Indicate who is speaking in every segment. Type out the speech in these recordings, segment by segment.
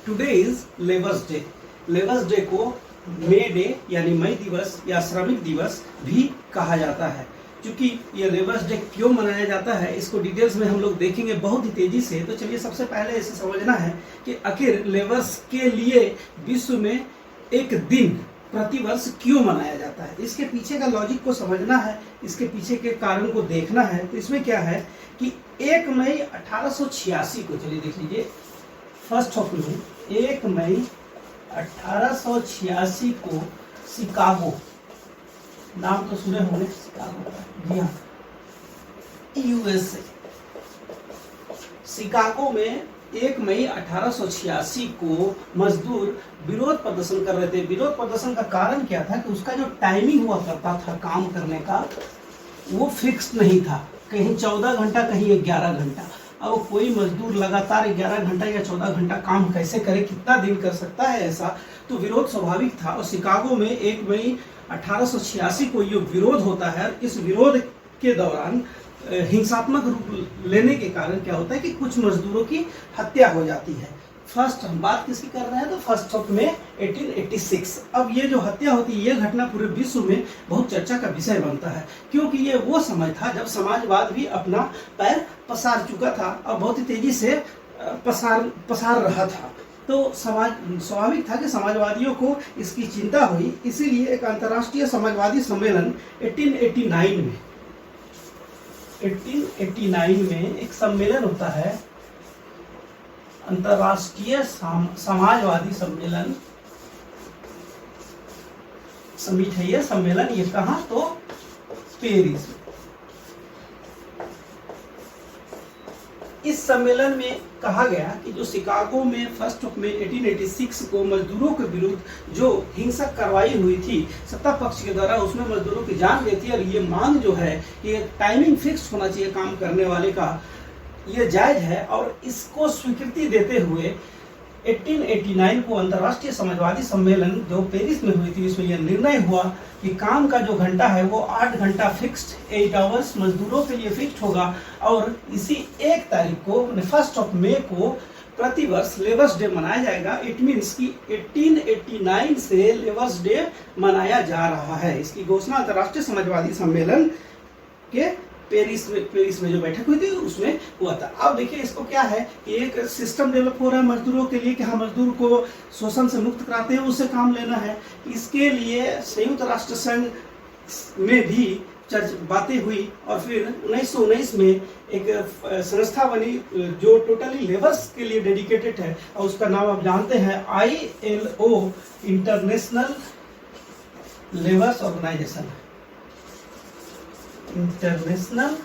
Speaker 1: Today is labours day. Labours day को मे day यानी मई दिवस या श्रमिक दिवस भी कहा जाता है। क्योंकि ये लेबर्स डे क्यों मनाया जाता है इसको डिटेल्स में हम लोग देखेंगे बहुत ही तेजी से। तो चलिए सबसे पहले इसे समझना है कि आखिर लेबर्स के लिए विश्व में एक दिन प्रतिवर्ष क्यों मनाया जाता है। इसके पीछे का लॉजिक को समझना है, इसके पीछे के कारण को देखना है। तो इसमें क्या है कि 1 मई 1886 को, चलिए देख लीजिए, फर्स्ट ऑफ में 1 मई 1886 को शिकागो, नाम तो सुने होंगे शिकागो, जी हाँ, यूएसए, शिकागो में 1 मई 1886 को मजदूर विरोध प्रदर्शन कर रहे थे। विरोध प्रदर्शन का कारण क्या था कि उसका जो टाइमिंग हुआ करता था काम करने का वो फिक्स नहीं था, कहीं 14 घंटा कहीं 11 घंटा। अब कोई मजदूर लगातार 11 घंटा या 14 घंटा काम कैसे करे, कितना दिन कर सकता है ऐसा, तो विरोध स्वाभाविक था। और शिकागो में 1 मई 1886 को ये विरोध होता है। इस विरोध के दौरान हिंसात्मक रूप लेने के कारण क्या होता है कि कुछ मजदूरों की हत्या हो जाती है। फर्स्ट हम बात किसकी कर रहे हैं तो फर्स्ट ऑफ में 1886। अब ये जो हत्या होती है ये घटना पूरे विश्व में बहुत चर्चा का विषय बनता है, क्योंकि ये वो समय था जब समाजवाद भी अपना पैर पसार चुका था और बहुत ही तेजी से पसार रहा था। तो स्वाभाविक था कि समाजवादियों को इसकी चिंता हुई, इसीलिए एक अंतर्राष्ट्रीय समाजवादी सम्मेलन 1889 में एक सम्मेलन होता है, अंतर्राष्ट्रीय समाजवादी सम्मेलन समिट है ये सम्मेलन। ये कहाँ तो पेरिस। इस सम्मेलन में कहा गया कि जो शिकागो में फर्स्ट ऑफ में 1886 को मजदूरों के विरुद्ध जो हिंसक कार्रवाई हुई थी सत्ता पक्ष के द्वारा, उसमें मजदूरों की जान गई थी। और ये मांग जो है कि टाइमिंग फिक्स होना चाहिए काम करने वाले का, ये जायज है। और इसको स्वीकृति देते हुए 1889 को अंतर्राष्ट्रीय समाजवादी सम्मेलन जो पेरिस में हुई थी, इसमें यह निर्णय हुआ कि काम का जो घंटा है वो 8 घंटा फिक्स्ड 8 आवर्स मजदूरों के लिए फिक्स्ड होगा। और इसी 1 तारीख को फर्स्ट ऑफ मई को प्रतिवर्ष लेबर्स डे मनाया जाएगा। इट मीन्स कि 1889 से लेबर्स डे मनाया जा रहा है। इसकी घोषणा अंतर्राष्ट्रीय समाजवादी सम्मेलन के पेरिस में जो बैठक हुई थी उसमें हुआ था। अब देखिए इसको क्या है कि एक सिस्टम डेवलप हो रहा है मजदूरों के लिए कि हाँ मजदूर को शोषण से मुक्त कराते हैं, उससे काम लेना है। इसके लिए संयुक्त राष्ट्र संघ में भी बातें हुई और फिर 1919 में एक संस्था बनी जो टोटली लेबर्स के लिए डेडिकेटेड है और उसका नाम आप जानते हैं ILO, international labours organisation, international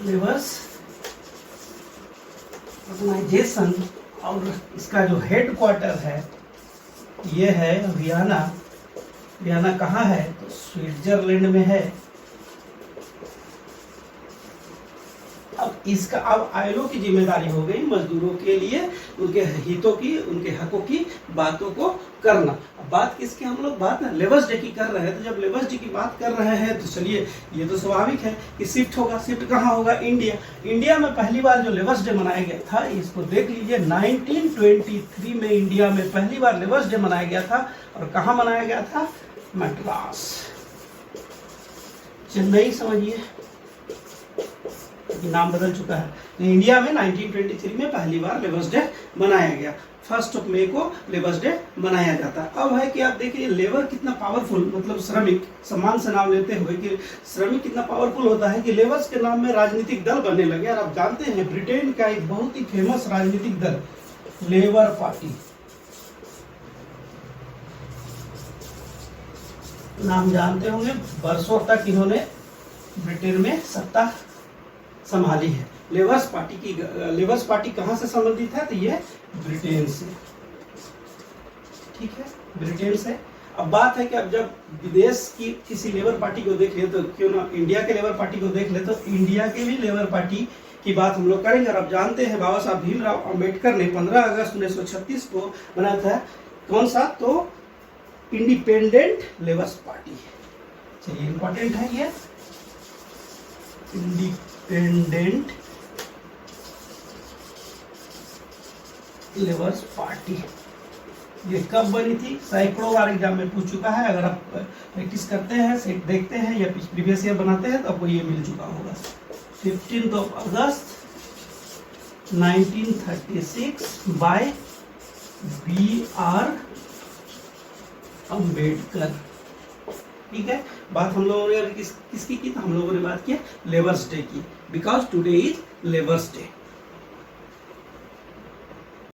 Speaker 1: labours organisation. और इसका जो हेड क्वार्टर है ये है वियना। वियना कहाँ है तो स्विट्जरलैंड में है। अब इसका अब ILO की जिम्मेदारी हो गई मजदूरों के लिए उनके हितों की, उनके हकों की बातों को करना। अब बात किसकी हम लोग बात ना लेबर्स डे की कर रहे हैं। तो जब लेबर्स डे की बात कर रहे हैं तो चलिए ये तो स्वाभाविक है कि शिफ्ट होगा। शिफ्ट कहाँ होगा इंडिया में पहली बार जो लेबर्स डे मनाया गया था इसको देख लीजिए, 1923 में इंडिया में पहली बार लेबर्स डे मनाया गया था। और कहाँ मनाया गया था मद्रास, चेन्नई समझिए, नाम बदल चुका है। इंडिया में 1923 में पहली बार लेबर्स डे मनाया गया। फर्स्ट ऑफ मई को लेबर्स डे मनाया जाता है। अब है कि आप देखिए लेबर कितना पावरफुल, मतलब श्रमिक, सम्मान से नाम लेते हुए कि श्रमिक कितना पावरफुल होता है कि लेबर्स के नाम में राजनीतिक दल बनने लगे। और आप जानते हैं ब्रिटेन का एक बहुत ही फेमस राजनीतिक दल लेबर पार्टी, नाम जानते होंगे, वर्षों तक इन्होंने ब्रिटेन में सत्ता संभाली है। लेबर्स पार्टी कहाँ से संबंधित है तो ये ब्रिटेन से, ठीक है, ब्रिटेन से। अब बात है कि अब जब विदेश की किसी लेबर पार्टी को देख ले तो क्यों ना इंडिया के लेबर पार्टी को देख ले, तो इंडिया के भी लेबर पार्टी की बात हम लोग करेंगे। और आप जानते हैं बाबा साहब भीमराव अम्बेडकर ने 15 अगस्त 1936 को बनाया था कौन सा तो इंडिपेंडेंट लेबर्स पार्टी। चलिए इंपॉर्टेंट है ये इंडिपेंडेंट लेबर्स पार्टी। ये कब बनी थी? सैकड़ों बार एग्जाम में पूछ चुका है। अगर आप प्रैक्टिस करते हैं, सेट देखते हैं या प्रीवियस ईयर बनाते हैं तो आपको ये मिल चुका होगा। 15 अगस्त 1936 बाय B.R. अम्बेडकर। ठीक है, बात हम लोगों ने किसकी की? तो हम लोगों ने बात की लेबर्स डे की, because today is labours day.